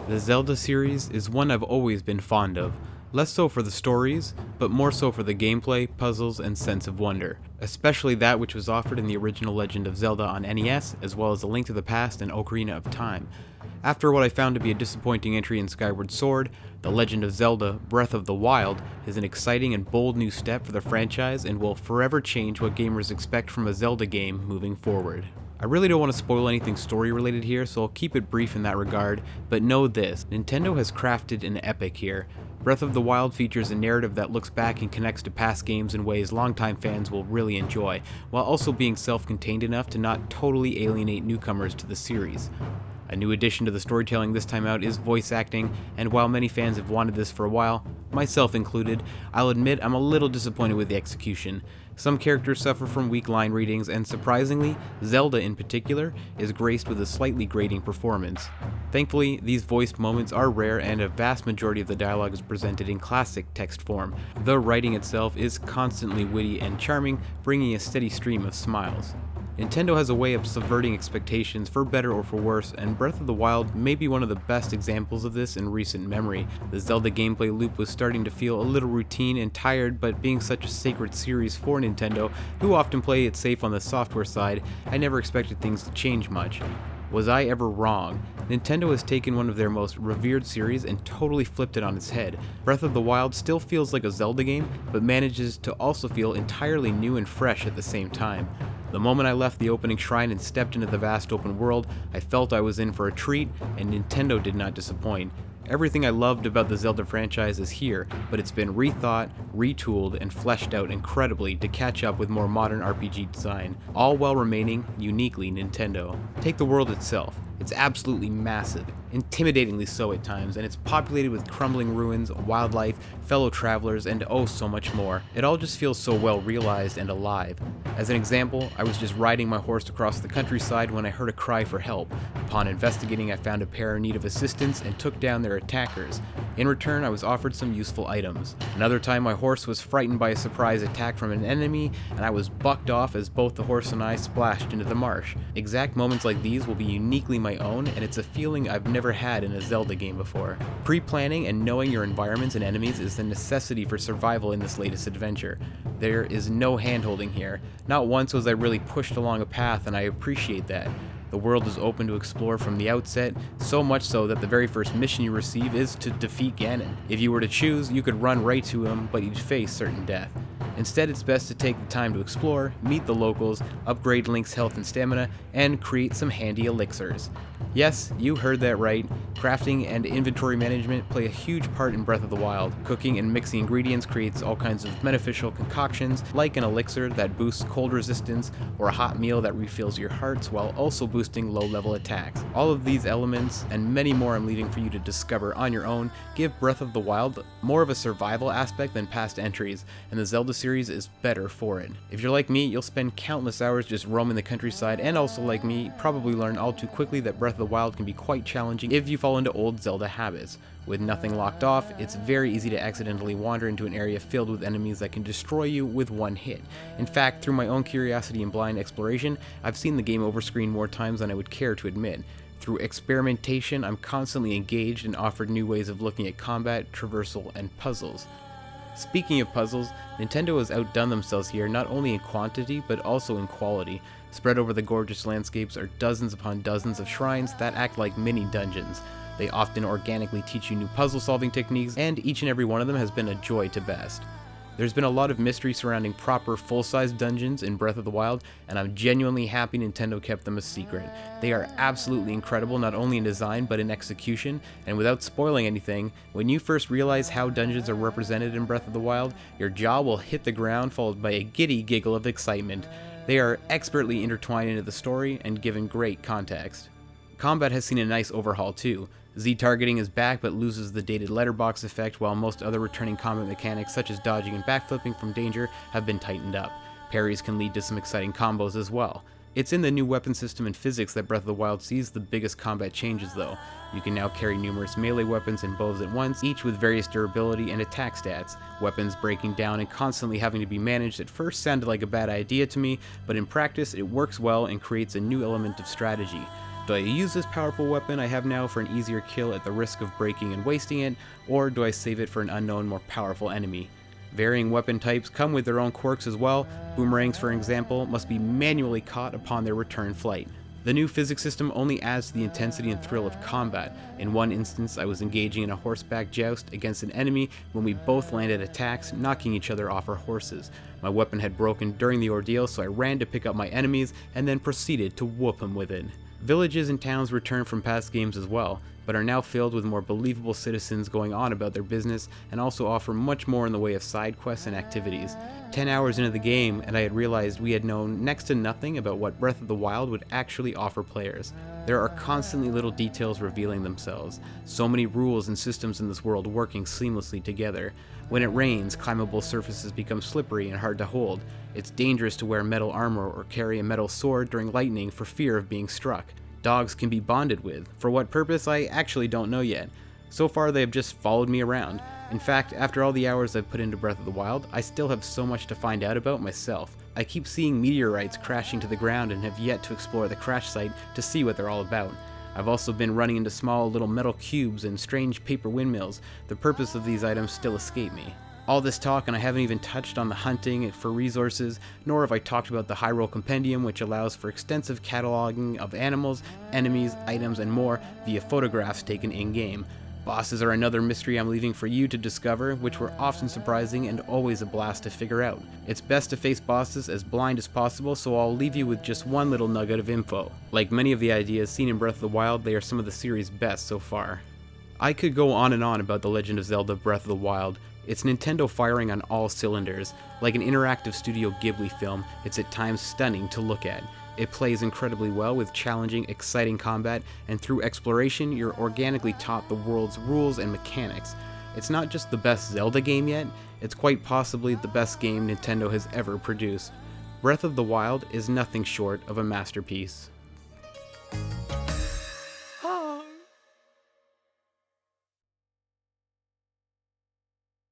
The Zelda series is one I've always been fond of, less so for the stories, but more so for the gameplay, puzzles, and sense of wonder, especially that which was offered in the original Legend of Zelda on NES, as well as A Link to the Past and Ocarina of Time. After what I found to be a disappointing entry in Skyward Sword, The Legend of Zelda Breath of the Wild is an exciting and bold new step for the franchise and will forever change what gamers expect from a Zelda game moving forward. I really don't want to spoil anything story related here, so I'll keep it brief in that regard, but know this, Nintendo has crafted an epic here. Breath of the Wild features a narrative that looks back and connects to past games in ways longtime fans will really enjoy, while also being self-contained enough to not totally alienate newcomers to the series. A new addition to the storytelling this time out is voice acting, and while many fans have wanted this for a while, myself included, I'll admit I'm a little disappointed with the execution. Some characters suffer from weak line readings, and surprisingly, Zelda in particular is graced with a slightly grating performance. Thankfully, these voiced moments are rare and a vast majority of the dialogue is presented in classic text form. The writing itself is constantly witty and charming, bringing a steady stream of smiles. Nintendo has a way of subverting expectations for better or for worse, and Breath of the Wild may be one of the best examples of this in recent memory. The Zelda gameplay loop was starting to feel a little routine and tired, but being such a sacred series for Nintendo, who often play it safe on the software side, I never expected things to change much. Was I ever wrong? Nintendo has taken one of their most revered series and totally flipped it on its head. Breath of the Wild still feels like a Zelda game, but manages to also feel entirely new and fresh at the same time. The moment I left the opening shrine and stepped into the vast open world, I felt I was in for a treat, and Nintendo did not disappoint. Everything I loved about the Zelda franchise is here, but it's been rethought, retooled, and fleshed out incredibly to catch up with more modern RPG design, all while remaining uniquely Nintendo. Take the world itself. It's absolutely massive, intimidatingly so at times, and it's populated with crumbling ruins, wildlife, fellow travelers, and oh so much more. It all just feels so well realized and alive. As an example, I was just riding my horse across the countryside when I heard a cry for help. Upon investigating, I found a pair in need of assistance and took down their attackers. In return, I was offered some useful items. Another time, my horse was frightened by a surprise attack from an enemy, and I was bucked off as both the horse and I splashed into the marsh. Exact moments like these will be uniquely my own, and it's a feeling I've never had in a Zelda game before. Pre-planning and knowing your environments and enemies is the necessity for survival in this latest adventure. There is no hand-holding here. Not once was I really pushed along a path, and I appreciate that. The world is open to explore from the outset, so much so that the very first mission you receive is to defeat Ganon. If you were to choose, you could run right to him, but you'd face certain death. Instead, it's best to take the time to explore, meet the locals, upgrade Link's health and stamina, and create some handy elixirs. Yes, you heard that right. Crafting and inventory management play a huge part in Breath of the Wild. Cooking and mixing ingredients creates all kinds of beneficial concoctions, like an elixir that boosts cold resistance, or a hot meal that refills your hearts while also boosting low-level attacks. All of these elements, and many more I'm leaving for you to discover on your own, give Breath of the Wild more of a survival aspect than past entries, and the Zelda series is better for it. If you're like me, you'll spend countless hours just roaming the countryside, and also like me, probably learn all too quickly that Breath of the Wild can be quite challenging if you fall into old Zelda habits. With nothing locked off, it's very easy to accidentally wander into an area filled with enemies that can destroy you with one hit. In fact, through my own curiosity and blind exploration, I've seen the game overscreen more times than I would care to admit. Through experimentation, I'm constantly engaged and offered new ways of looking at combat, traversal, and puzzles. Speaking of puzzles, Nintendo has outdone themselves here not only in quantity but also in quality. Spread over the gorgeous landscapes are dozens upon dozens of shrines that act like mini dungeons. They often organically teach you new puzzle solving techniques, and each and every one of them has been a joy to best. There's been a lot of mystery surrounding proper full-size dungeons in Breath of the Wild, and I'm genuinely happy Nintendo kept them a secret. They are absolutely incredible not only in design but in execution, and without spoiling anything, when you first realize how dungeons are represented in Breath of the Wild, your jaw will hit the ground followed by a giddy giggle of excitement. They are expertly intertwined into the story and given great context. Combat has seen a nice overhaul too. Z-targeting is back but loses the dated letterbox effect, while most other returning combat mechanics such as dodging and backflipping from danger have been tightened up. Parries can lead to some exciting combos as well. It's in the new weapon system and physics that Breath of the Wild sees the biggest combat changes though. You can now carry numerous melee weapons and bows at once, each with various durability and attack stats. Weapons breaking down and constantly having to be managed at first sounded like a bad idea to me, but in practice it works well and creates a new element of strategy. Do I use this powerful weapon I have now for an easier kill at the risk of breaking and wasting it, or do I save it for an unknown, more powerful enemy? Varying weapon types come with their own quirks as well. Boomerangs, for example, must be manually caught upon their return flight. The new physics system only adds to the intensity and thrill of combat. In one instance, I was engaging in a horseback joust against an enemy when we both landed attacks, knocking each other off our horses. My weapon had broken during the ordeal, so I ran to pick up my enemies and then proceeded to whoop them with it. Villages and towns return from past games as well, but are now filled with more believable citizens going on about their business and also offer much more in the way of side quests and activities. 10 hours into the game and I had realized we had known next to nothing about what Breath of the Wild would actually offer players. There are constantly little details revealing themselves, so many rules and systems in this world working seamlessly together. When it rains, climbable surfaces become slippery and hard to hold. It's dangerous to wear metal armor or carry a metal sword during lightning for fear of being struck. Dogs can be bonded with. For what purpose, I actually don't know yet. So far, they have just followed me around. In fact, after all the hours I've put into Breath of the Wild, I still have so much to find out about myself. I keep seeing meteorites crashing to the ground and have yet to explore the crash site to see what they're all about. I've also been running into small little metal cubes and strange paper windmills. The purpose of these items still escape me. All this talk and I haven't even touched on the hunting for resources, nor have I talked about the Hyrule Compendium, which allows for extensive cataloging of animals, enemies, items, and more via photographs taken in-game. Bosses are another mystery I'm leaving for you to discover, which were often surprising and always a blast to figure out. It's best to face bosses as blind as possible, so I'll leave you with just one little nugget of info. Like many of the ideas seen in Breath of the Wild, they are some of the series' best so far. I could go on and on about The Legend of Zelda Breath of the Wild. It's Nintendo firing on all cylinders. Like an interactive Studio Ghibli film, it's at times stunning to look at. It plays incredibly well with challenging, exciting combat, and through exploration, you're organically taught the world's rules and mechanics. It's not just the best Zelda game yet, it's quite possibly the best game Nintendo has ever produced. Breath of the Wild is nothing short of a masterpiece.